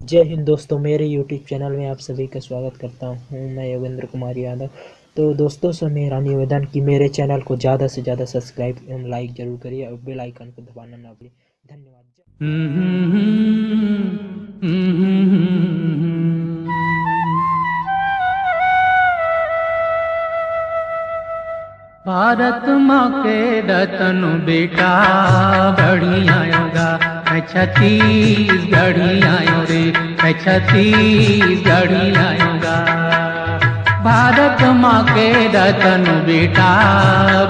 जय हिंद दोस्तों, मेरे यूट्यूब चैनल में आप सभी का स्वागत करता हूं। मैं योगेंद्र कुमार यादव। तो दोस्तों से मेरा निवेदन कि मेरे चैनल को ज़्यादा से ज़्यादा सब्सक्राइब एवं लाइक जरूर करिए और बेल आइकन को दबाना ना भूलिए। धन्यवाद। भारत माँ के रतन बेटा बढ़िया आयोगा। मैं छत्तीसगढ़ी आयो रे, मैं छत्तीसगढ़ी आयोगा। भारत माँ के रतन बेटा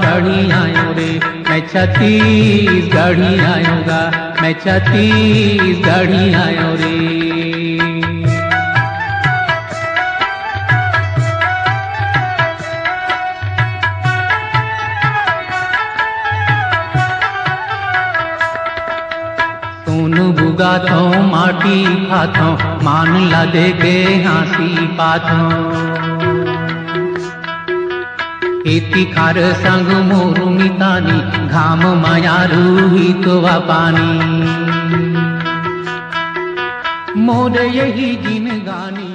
बढ़िया आयो रे, मैं छत्तीसगढ़ी आयोगा, मैं छत्तीसगढ़ी आयो रे। सोनू बुगाथो माटी खाथो, मान ला दे के हाँसी पाथो। खेती खार संग मोरू मितानी, घाम माया रूही तो पानी। मोर यही जिन गानी।